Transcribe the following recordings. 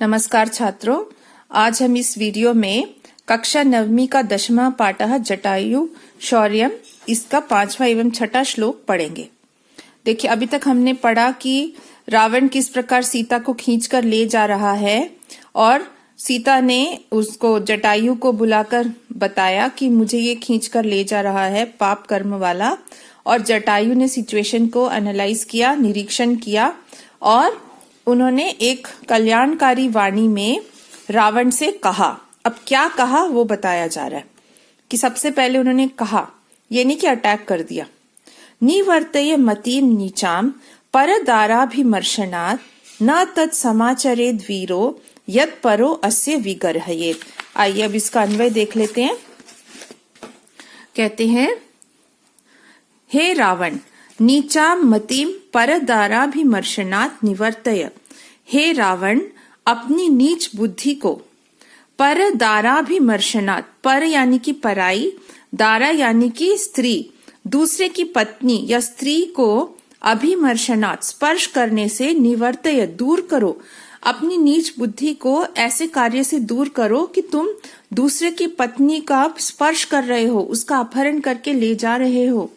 नमस्कार छात्रों, आज हम इस वीडियो में कक्षा 9वीं का 10वां पाठः जटायु शौर्यम इसका 5वां एवं 6ठा श्लोक पढ़ेंगे। देखिए, अभी तक हमने पढ़ा कि रावण किस प्रकार सीता को खींचकर ले जा रहा है और सीता ने उसको जटायु को बुलाकर बताया कि मुझे ये खींचकर ले जा रहा है पाप कर्म वाला, और जटायु ने सिचुएशन को एनालाइज किया, निरीक्षण किया और उन्होंने एक कल्याणकारी वाणी में रावण से कहा। अब क्या कहा वो बताया जा रहा है कि सबसे पहले उन्होंने कहा, ये नहीं कि अटैक कर दिया, निवर्तय मतीम नीचाम परदाराभिमर्शनात् न तत् समाचरेद वीरो यत् परो अस्य विगर्हयेत्। आइए अब इसका अन्वय देख लेते हैं। कहते हैं, हे रावण, नीचाम मतिम परदाराभिमर्शनात् निवर्तय। हे रावण, अपनी नीच बुद्धि को परदाराभिमर्शनात्, पर यानी कि पराई, दारा यानी कि स्त्री, दूसरे की पत्नी या स्त्री को अभिमर्शनात् स्पर्श करने से निवर्तय दूर करो। अपनी नीच बुद्धि को ऐसे कार्य से दूर करो कि तुम दूसरे की पत्नी का स्पर्श कर रहे हो, उसका अपहरण करके ले जा रहे हो।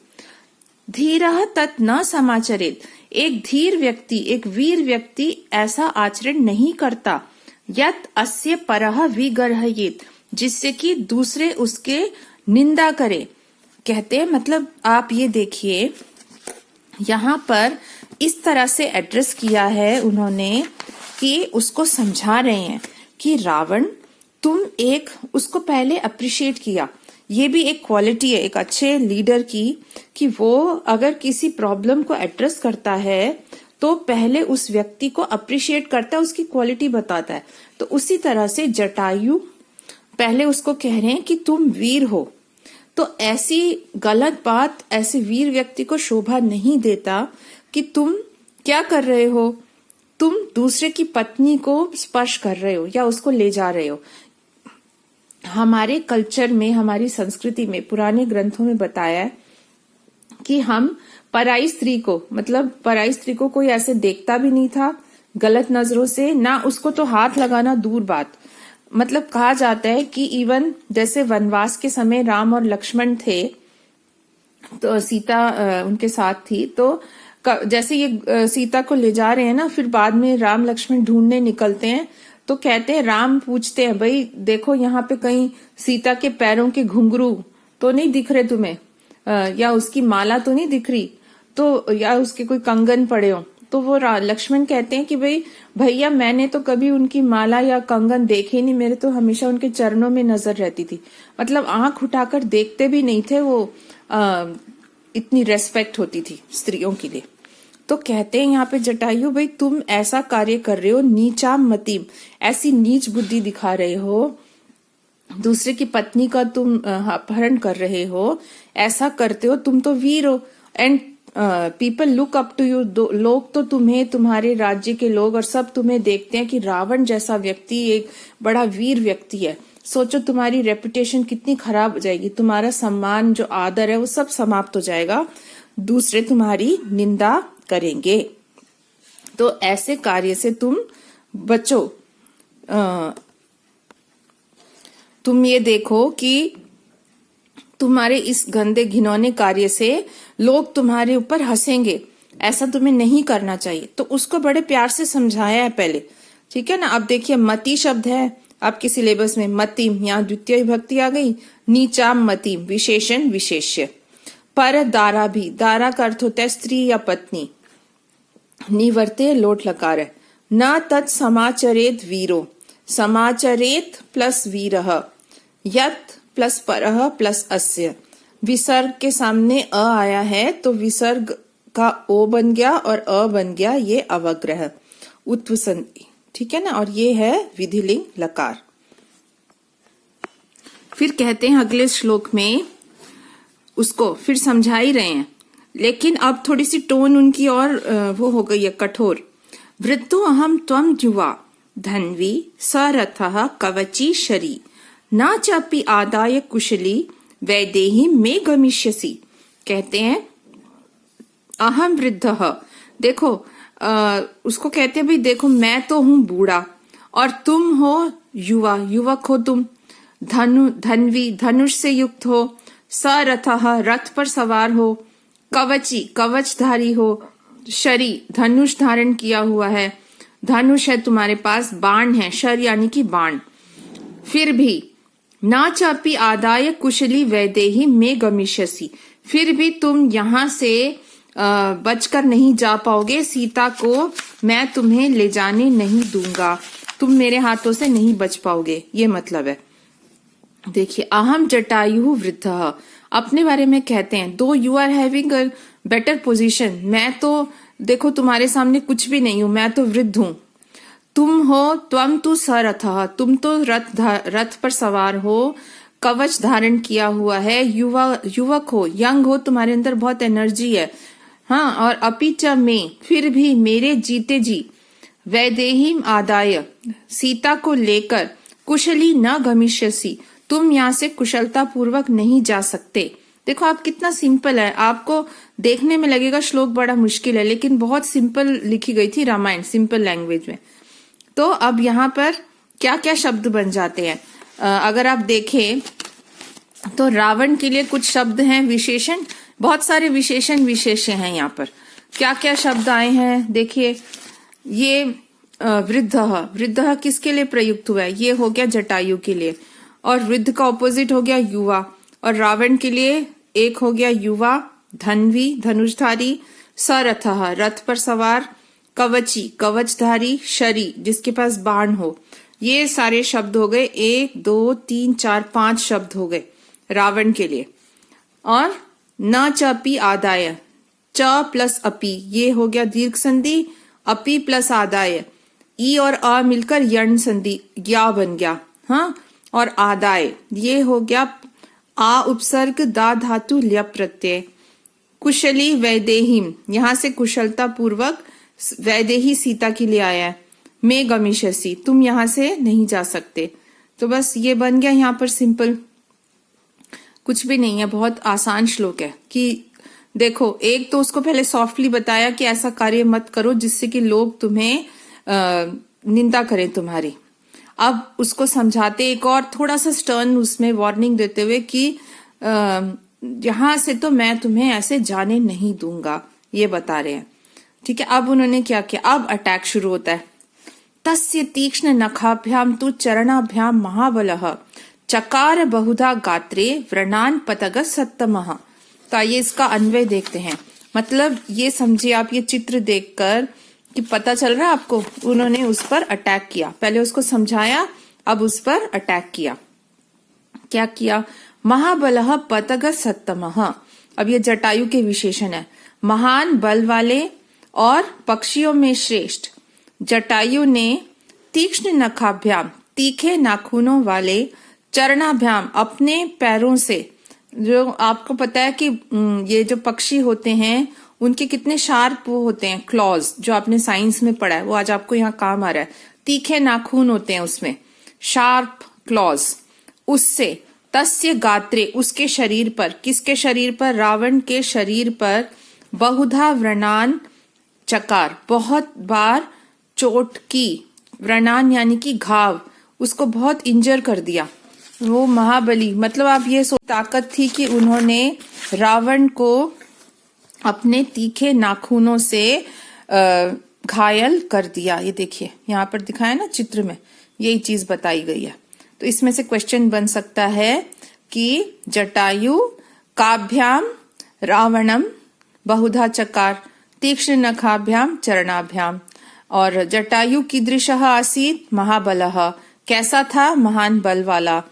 धीरः तत् न समाचरेत्, एक धीर व्यक्ति, एक वीर व्यक्ति ऐसा आचरण नहीं करता। यत् अस्य परः विगर्हयेत्, जिससे कि दूसरे उसके निंदा करे। कहते हैं, मतलब आप ये देखिए, यहाँ पर इस तरह से एड्रेस किया है उन्होंने कि उसको समझा रहे हैं कि रावण, तुम एक, उसको पहले अप्रिशिएट किया। ये भी एक क्वालिटी है एक अच्छे लीडर की, कि वो अगर किसी प्रॉब्लम को एड्रेस करता है तो पहले उस व्यक्ति को अप्रिशिएट करता है, उसकी क्वालिटी बताता है। तो उसी तरह से जटायु पहले उसको कह रहे हैं कि तुम वीर हो। तो ऐसी गलत बात ऐसे वीर व्यक्ति को शोभा नहीं देता कि तुम क्या कर रहे हो, तुम दूसरे की पत्नी को स्पर्श कर रहे हो या उसको ले जा रहे हो। हमारे कल्चर में, हमारी संस्कृति में, पुराने ग्रंथों में बताया है कि हम पराई स्त्री को, मतलब पराई स्त्री को कोई ऐसे देखता भी नहीं था गलत नजरों से, ना उसको तो हाथ लगाना दूर बात। मतलब कहा जाता है कि इवन जैसे वनवास के समय राम और लक्ष्मण थे तो सीता उनके साथ थी, तो जैसे ये सीता को ले जा रहे हैं ना, फिर बाद में राम लक्ष्मण ढूंढने निकलते हैं तो कहते हैं, राम पूछते हैं, भाई देखो यहाँ पे कहीं सीता के पैरों के घुंघरू तो नहीं दिख रहे तुम्हें, या उसकी माला तो नहीं दिख रही, तो या उसके कोई कंगन पड़े हो। तो वो लक्ष्मण कहते हैं कि भाई भैया, मैंने तो कभी उनकी माला या कंगन देखे नहीं, मेरे तो हमेशा उनके चरणों में नजर रहती थी। मतलब आंख उठाकर देखते भी नहीं थे वो, इतनी रेस्पेक्ट होती थी स्त्रियों के लिए। तो कहते हैं यहाँ पे जटायु, भाई तुम ऐसा कार्य कर रहे हो, नीचाम मतीम, ऐसी नीच बुद्धि दिखा रहे हो, दूसरे की पत्नी का तुम अपहरण कर रहे हो, ऐसा करते हो, तुम तो वीर हो, and people look up to you. लोग तो तुम्हें, तुम्हारे राज्य के लोग और सब तुम्हें देखते हैं कि रावण जैसा व्यक्ति एक बड़ा वीर व्यक्ति है। सोचो तुम्हारी रेपुटेशन कितनी खराब हो जाएगी, तुम्हारा सम्मान जो आदर है वो सब समाप्त हो जाएगा, दूसरे तुम्हारी निंदा करेंगे। तो ऐसे कार्य से तुम बचो। तुम ये देखो कि तुम्हारे इस गंदे घिनौने कार्य से लोग तुम्हारे ऊपर हंसेंगे, ऐसा तुम्हें नहीं करना चाहिए। तो उसको बड़े प्यार से समझाया है पहले, ठीक है ना। अब देखिए, मति शब्द है आपके सिलेबस में, मतिम, यहाँ द्वितीय विभक्ति आ गई, नीचाम मतिम, विशेषण विशेष्य। पर दारा भी, दारा का अर्थ होता है स्त्री या पत्नी, निवर्ते लोट लकार है। न तत् समाचरेत वीरो, समाचरेत प्लस वीरः, यत् प्लस परः प्लस अस्य। विसर्ग के सामने अ आया है तो विसर्ग का ओ बन गया और अ बन गया, ये अवग्रह उत्व संधि, ठीक है ना। और ये है विधिलिंग लकार। फिर कहते हैं अगले श्लोक में, उसको फिर समझा ही रहे हैं, लेकिन अब थोड़ी सी टोन उनकी और वो हो गई है कठोर। वृद्धो अहम त्वम युवा धन्वी सरथः कवची शरी न चापि आदाय कुशली वैदेही में गमिष्यसि। कहते हैं अहम वृद्धः, देखो उसको कहते हैं भाई देखो मैं तो हूं बूढ़ा और तुम हो युवा, युवक हो तुम। धन्वी, धनुष से युक्त हो। सरथः, रथ पर सवार हो। कवची, कवचधारी हो। शरी, धनुष धारण किया हुआ है। धनुष है तुम्हारे पास, बाण है, शर यानी कि बाण। फिर भी ना चापी आदाय कुशली वैदेही में गमिष्यसि, फिर भी तुम यहां से बचकर नहीं जा पाओगे, सीता को मैं तुम्हें ले जाने नहीं दूंगा, तुम मेरे हाथों से नहीं बच पाओगे, ये मतलब है। देखिए, अहम जटायु वृद्ध, अपने बारे में कहते हैं, दो you are having a better position, मैं तो देखो तुम्हारे सामने कुछ भी नहीं हूं, मैं तो वृद्ध हूं। तुम हो, त्वम तु सरथः, तुम तो रथ पर सवार हो, कवच धारण किया हुआ है, युवक हो, यंग हो, तुम्हारे अंदर बहुत एनर्जी है। हाँ, और अपि च में, फिर भी मेरे जीते जी, वैदेहीम आदाय, सीता को लेकर, कुशली न गमिष्यसि, तुम यहाँ से कुशलता पूर्वक नहीं जा सकते। देखो आप कितना सिंपल है, आपको देखने में लगेगा श्लोक बड़ा मुश्किल है, लेकिन बहुत सिंपल लिखी गई थी रामायण, सिंपल लैंग्वेज में। तो अब यहाँ पर क्या क्या शब्द बन जाते हैं, अगर आप देखें तो रावण के लिए कुछ शब्द हैं विशेषण, बहुत सारे विशेषण विशेष्य हैं यहाँ पर। क्या क्या शब्द आए हैं देखिए, ये वृद्ध, वृद्ध किसके लिए प्रयुक्त हुआ है, ये हो गया जटायु के लिए, और वृद्ध का ऑपोजिट हो गया युवा, और रावण के लिए एक हो गया युवा, धन्वी धनुषधारी, सरथः रथ पर सवार, कवची कवचधारी, शरी जिसके पास बाण हो। ये सारे शब्द हो गए, 1 2 3 4 5 शब्द हो गए रावण के लिए। और न चपी आदाय, च प्लस अपि, ये हो गया दीर्घ संधि, अपि प्लस आदाय, ई और अ मिलकर यण संधि, या बन गया। हाँ, और आदाय ये हो गया आ उपसर्ग दा धातु ल्यप प्रत्यय। कुशली वैदेहीम, यहां से कुशलता पूर्वक वैदेही सीता के लिए आया है। मैं गमिष्यसि, तुम यहां से नहीं जा सकते। तो बस ये बन गया यहाँ पर सिंपल, कुछ भी नहीं है, बहुत आसान श्लोक है। कि देखो, एक तो उसको पहले सॉफ्टली बताया कि ऐसा कार्य मत करो जिससे कि लोग तुम्हें निंदा करें तुम्हारी। अब उसको समझाते एक और थोड़ा सा स्टर्न उसमें वार्निंग देते हुए कि यहां से तो मैं तुम्हें ऐसे जाने नहीं दूंगा, ये बता रहे हैं। ठीक है, अब उन्होंने क्या किया, अब अटैक शुरू होता है। तस्य तीक्ष्ण नखाभ्याम तु चरणाभ्याम महाबलः चकार बहुधा गात्रे व्रणान पतग सत्तमः। तो आइए इसका अन्वय देखते हैं। मतलब ये समझिए आप, ये चित्र देखकर कि पता चल रहा है आपको, उन्होंने उस पर अटैक किया, पहले उसको समझाया, अब उस पर अटैक किया। क्या किया, महाबलः पतग सत्तमः। अब ये जटायु के विशेषण है, महान बल वाले और पक्षियों में श्रेष्ठ। जटायु ने तीक्ष्ण नखाभ्याम, तीखे नाखूनों वाले, चरणाभ्याम, अपने पैरों से, जो आपको पता है कि ये जो पक्षी होते हैं उनके कितने शार्प वो होते हैं, क्लॉज, जो आपने साइंस में पढ़ा है, वो आज आपको यहाँ काम आ रहा है। तीखे नाखून होते हैं उसमें, शार्प क्लॉज, उससे तस्य गात्रे, उसके शरीर पर, किसके शरीर पर, रावण के शरीर पर, बहुधा व्रणान चकार, बहुत बार चोट की, व्रणान यानी कि घाव, उसको बहुत इंजर कर दिया। वो महाबली, मतलब आप ये ताकत थी कि उन्होंने रावण को अपने तीखे नाखूनों से घायल कर दिया। ये देखिए यहाँ पर दिखाया ना चित्र में, यही चीज बताई गई है। तो इसमें से क्वेश्चन बन सकता है कि जटायु काभ्याम रावणम बहुधा चकार, तीक्ष्ण नखाभ्याम चरणाभ्याम। और जटायु कीदृशः आसीत्, महाबलः, कैसा था, महान बल वाला।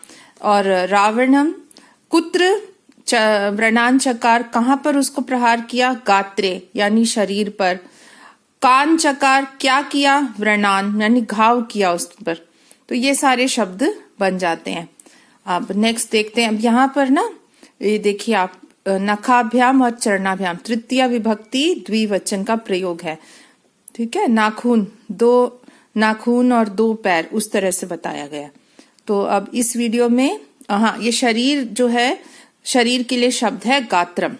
और रावणम कुत्र व्रणान चकार, कहां पर उसको प्रहार किया, गात्रे यानी शरीर पर। कान चकार, क्या किया, व्रणान यानी घाव किया उस पर। तो ये सारे शब्द बन जाते हैं। अब नेक्स्ट देखते हैं। अब यहाँ पर ना ये देखिए आप, नखाभ्याम और चरणाभ्याम, तृतीय विभक्ति द्विवचन का प्रयोग है। ठीक है, नाखून, 2 नाखून और 2 पैर, उस तरह से बताया गया। तो अब इस वीडियो में हाँ, ये शरीर जो है, शरीर के लिए शब्द है गात्रम।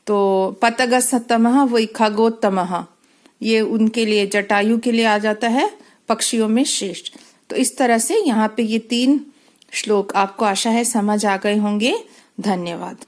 तो पतगसतमः वही खगोत्तमः, ये उनके लिए, जटायु के लिए आ जाता है पक्षियों में श्रेष्ठ। तो इस तरह से यहाँ पे ये 3 श्लोक आपको आशा है समझ आ गए होंगे। धन्यवाद।